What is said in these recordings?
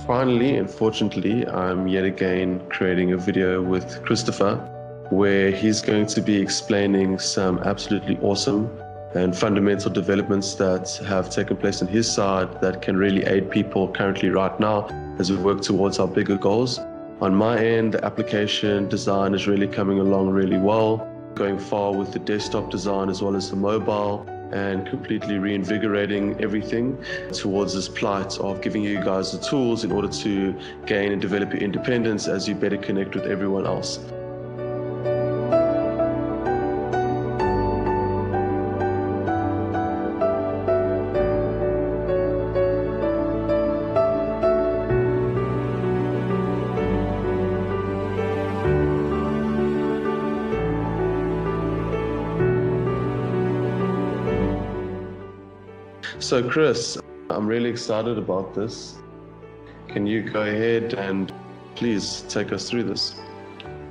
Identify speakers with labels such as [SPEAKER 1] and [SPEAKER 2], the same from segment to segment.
[SPEAKER 1] Finally, and fortunately, I'm yet again creating a video with Christopher where he's going to be explaining some absolutely awesome and fundamental developments that have taken place on his side that can really aid people currently right now as we work towards our bigger goals. On my end, the application design is really coming along really well, going far with the desktop design as well as the mobile, and completely reinvigorating everything towards this plight of giving you guys the tools in order to gain and develop your independence as you better connect with everyone else. So Chris, I'm really excited about this. Can you go ahead and please take us through this?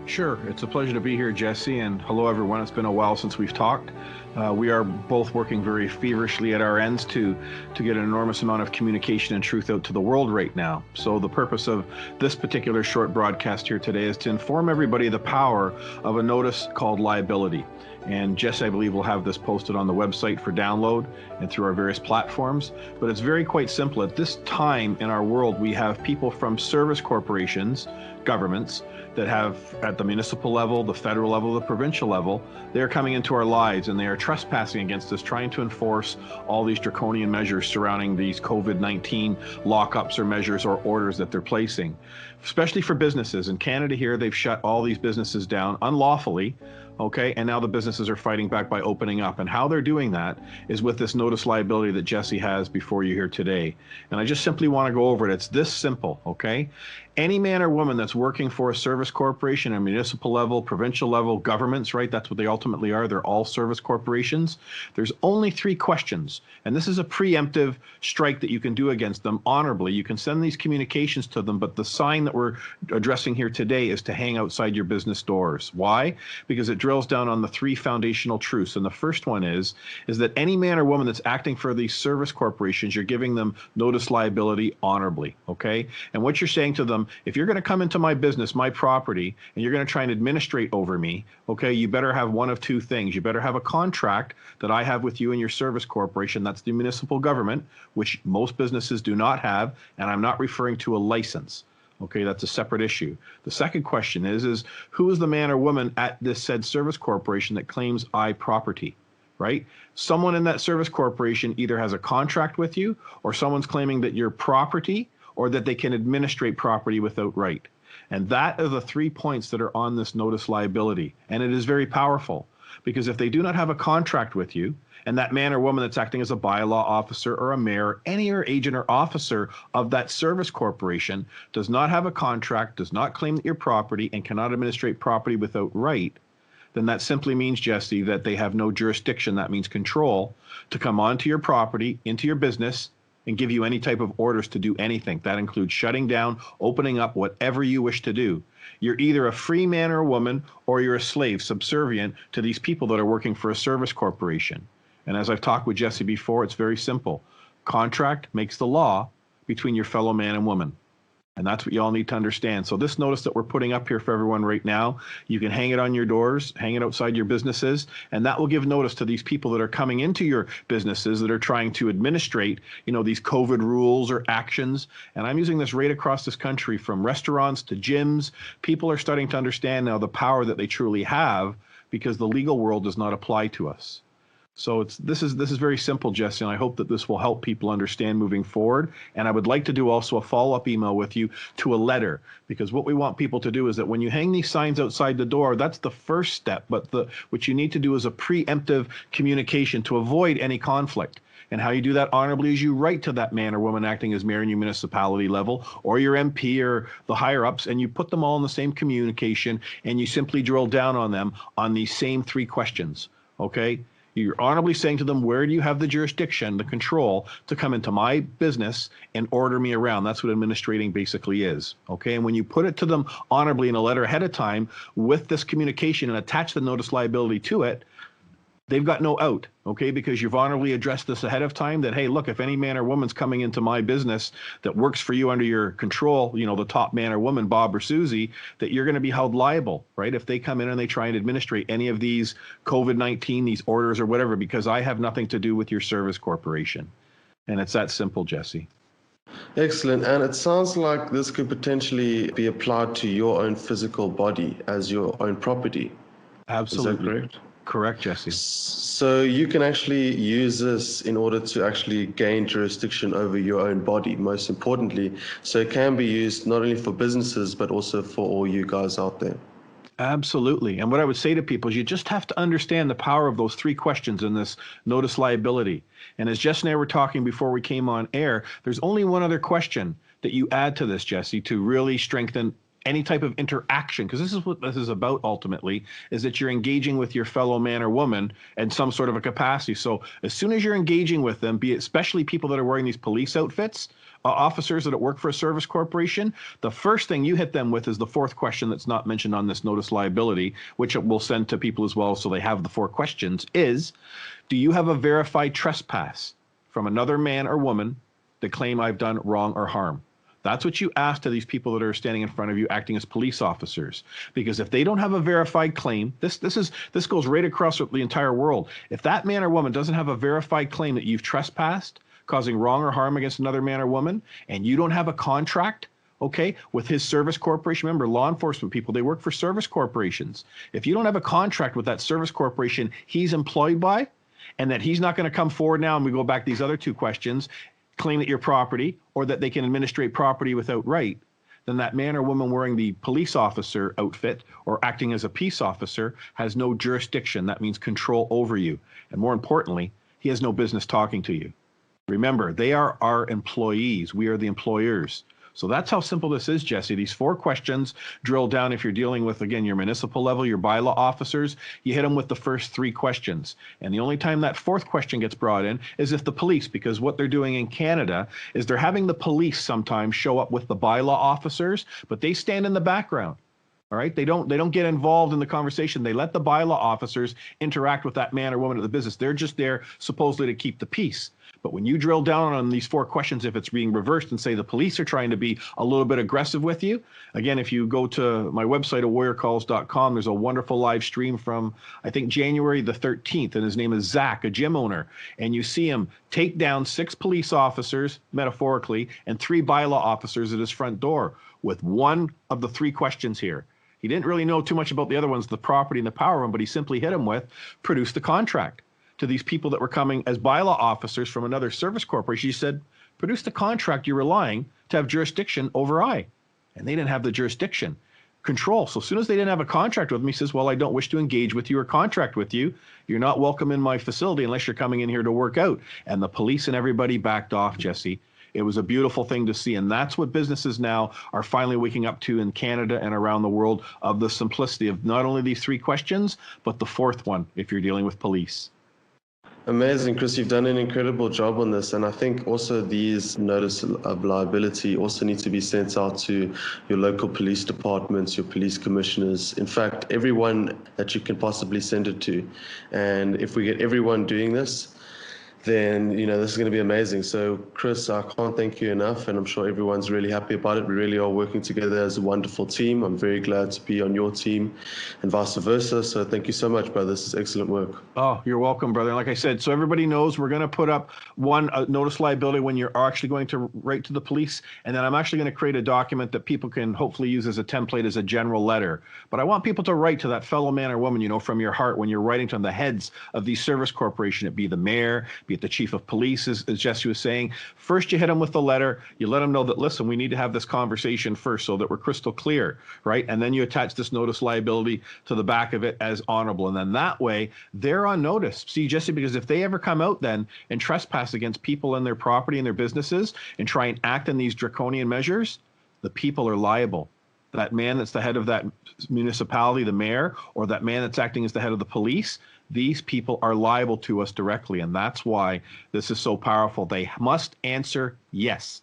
[SPEAKER 2] Sure. It's a pleasure to be here, Jesse, and hello everyone. It's been a while since we've talked. We are both working very feverishly at our ends to get an enormous amount of communication and truth out to the world right now. So the purpose of this particular short broadcast here today is to inform everybody the power of a notice called liability. And Jesse, I believe, will have this posted on the website for download and through our various platforms. But it's very quite simple. At this time in our world, we have people from service corporations, governments, that have at the municipal level, the federal level, the provincial level, they're coming into our lives and they are trespassing against us, trying to enforce all these draconian measures surrounding these COVID-19 lockups or measures or orders that they're placing, especially for businesses. In Canada here, they've shut all these businesses down unlawfully. Okay, and now the businesses are fighting back by opening up. And how they're doing that is with this notice liability that Jesse has before you here today. And I just simply want to go over it. It's this simple, okay? Any man or woman that's working for a service corporation, a municipal level, provincial level, governments, right? That's what they ultimately are. They're all service corporations. There's only 3 questions. And this is a preemptive strike that you can do against them honorably. You can send these communications to them, but the sign that we're addressing here today is to hang outside your business doors. Why? Because it drills down on the 3 foundational truths. And the first one is that any man or woman that's acting for these service corporations, you're giving them notice liability honorably, okay? And what you're saying to them, if you're going to come into my business, my property, and you're going to try and administrate over me, okay, you better have one of 2 things. You better have a contract that I have with you and your service corporation. That's the municipal government, which most businesses do not have. And I'm not referring to a license. Okay, that's a separate issue. The second question is who is the man or woman at this said service corporation that claims I property, right? Someone in that service corporation either has a contract with you or someone's claiming that you're property or that they can administrate property without right. And that are the 3 points that are on this notice liability. And it is very powerful because if they do not have a contract with you, and that man or woman that's acting as a bylaw officer or a mayor, any or agent or officer of that service corporation does not have a contract, does not claim that you're property, and cannot administrate property without right, then that simply means, Jesse, that they have no jurisdiction, that means control, to come onto your property, into your business, and give you any type of orders to do anything. That includes shutting down, opening up, whatever you wish to do. You're either a free man or woman, or you're a slave, subservient to these people that are working for a service corporation. And as I've talked with Jesse before, it's very simple. Contract makes the law between your fellow man and woman. And that's what you all need to understand. So this notice that we're putting up here for everyone right now, you can hang it on your doors, hang it outside your businesses, and that will give notice to these people that are coming into your businesses that are trying to administrate, these COVID rules or actions. And I'm using this right across this country from restaurants to gyms. People are starting to understand now the power that they truly have because the legal world does not apply to us. So this is very simple, Jesse, and I hope that this will help people understand moving forward. And I would like to do also a follow-up email with you to a letter, because what we want people to do is that when you hang these signs outside the door, that's the first step. But what you need to do is a preemptive communication to avoid any conflict. And how you do that honorably is you write to that man or woman acting as mayor in your municipality level or your MP or the higher ups, and you put them all in the same communication, and you simply drill down on them on these same 3 questions, okay? You're honorably saying to them, where do you have the jurisdiction, the control to come into my business and order me around? That's what administrating basically is. Okay. And when you put it to them honorably in a letter ahead of time with this communication and attach the notice liability to it, they've got no out, okay, because you've honorably addressed this ahead of time that, hey, look, if any man or woman's coming into my business that works for you under your control, the top man or woman, Bob or Susie, that you're going to be held liable, right? If they come in and they try and administrate any of these COVID-19, these orders or whatever, because I have nothing to do with your service corporation. And it's that simple, Jesse.
[SPEAKER 1] Excellent. And it sounds like this could potentially be applied to your own physical body as your own property.
[SPEAKER 2] Absolutely.
[SPEAKER 1] Is that correct?
[SPEAKER 2] Correct, Jesse.
[SPEAKER 1] So you can actually use this in order to actually gain jurisdiction over your own body, most importantly. So it can be used not only for businesses, but also for all you guys out there.
[SPEAKER 2] Absolutely. And what I would say to people is you just have to understand the power of those three questions in this notice liability. And as Jess and I were talking before we came on air, there's only one other question that you add to this, Jesse, to really strengthen any type of interaction, because this is what this is about ultimately, is that you're engaging with your fellow man or woman in some sort of a capacity. So as soon as you're engaging with them, be it especially people that are wearing these police outfits, officers that work for a service corporation, the first thing you hit them with is the fourth question that's not mentioned on this notice liability, which it will send to people as well so they have the four questions, is, do you have a verified trespass from another man or woman that claim I've done wrong or harm? That's what you ask to these people that are standing in front of you acting as police officers. Because if they don't have a verified claim, this goes right across the entire world. If that man or woman doesn't have a verified claim that you've trespassed, causing wrong or harm against another man or woman, and you don't have a contract, okay, with his service corporation. Remember, law enforcement people, they work for service corporations. If you don't have a contract with that service corporation he's employed by, and that he's not going to come forward now, and we go back to these other two questions, claim that you're property or that they can administrate property without right, then that man or woman wearing the police officer outfit or acting as a peace officer has no jurisdiction. That means control over you. And more importantly, he has no business talking to you. Remember, they are our employees. We are the employers. So that's how simple this is, Jesse. These four questions drill down if you're dealing with, again, your municipal level, your bylaw officers, you hit them with the first three questions. And the only time that fourth question gets brought in is if the police, because what they're doing in Canada is they're having the police sometimes show up with the bylaw officers, but they stand in the background. All right, they don't get involved in the conversation. They let the bylaw officers interact with that man or woman at the business. They're just there supposedly to keep the peace. But when you drill down on these four questions, if it's being reversed and say the police are trying to be a little bit aggressive with you, again, if you go to my website, warriorcalls.com, there's a wonderful live stream from, I think, January the 13th, and his name is Zach, a gym owner. And you see him take down 6 police officers, metaphorically, and 3 bylaw officers at his front door with one of the 3 questions here. He didn't really know too much about the other ones, the property and the power one, but he simply hit him with, produce the contract. To these people that were coming as bylaw officers from another service corporation, he said, produce the contract you're relying to have jurisdiction over I. And they didn't have the jurisdiction control. So as soon as they didn't have a contract with me, he says, well, I don't wish to engage with you or contract with you. You're not welcome in my facility unless you're coming in here to work out. And the police and everybody backed off, Jesse. It was a beautiful thing to see. And that's what businesses now are finally waking up to in Canada and around the world, of the simplicity of not only these 3 questions, but the fourth one if you're dealing with police.
[SPEAKER 1] Amazing, Chris. You've done an incredible job on this. And I think also these notice of liability also need to be sent out to your local police departments, your police commissioners, in fact, everyone that you can possibly send it to. And if we get everyone doing this, then, this is going to be amazing. So, Chris, I can't thank you enough, and I'm sure everyone's really happy about it. We really are working together as a wonderful team. I'm very glad to be on your team and vice versa. So thank you so much, brother. This is excellent work.
[SPEAKER 2] Oh, you're welcome, brother. And like I said, so everybody knows we're going to put up one notice liability when you're actually going to write to the police, and then I'm actually going to create a document that people can hopefully use as a template, as a general letter. But I want people to write to that fellow man or woman, from your heart when you're writing to them, the heads of these service corporations. It be the mayor, be it the chief of police, as Jesse was saying. First, you hit them with the letter. You let them know that, listen, we need to have this conversation first so that we're crystal clear, right? And then you attach this notice liability to the back of it as honorable. And then that way, they're on notice. See, Jesse, because if they ever come out then and trespass against people and their property and their businesses and try and act in these draconian measures, the people are liable. That man that's the head of that municipality, the mayor, or that man that's acting as the head of the police, these people are liable to us directly. And that's why this is so powerful. They must answer yes.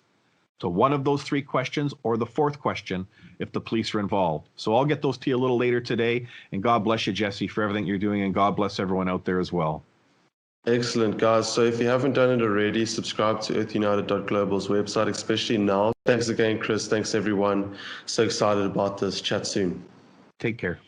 [SPEAKER 2] So one of those three questions or the fourth question if the police are involved. So I'll get those to you a little later today. And God bless you, Jesse, for everything you're doing. And God bless everyone out there as well.
[SPEAKER 1] Excellent, guys. So if you haven't done it already, subscribe to earthunited.global's website, especially now. Thanks again, Chris. Thanks, everyone. So excited about this. Chat soon.
[SPEAKER 2] Take care.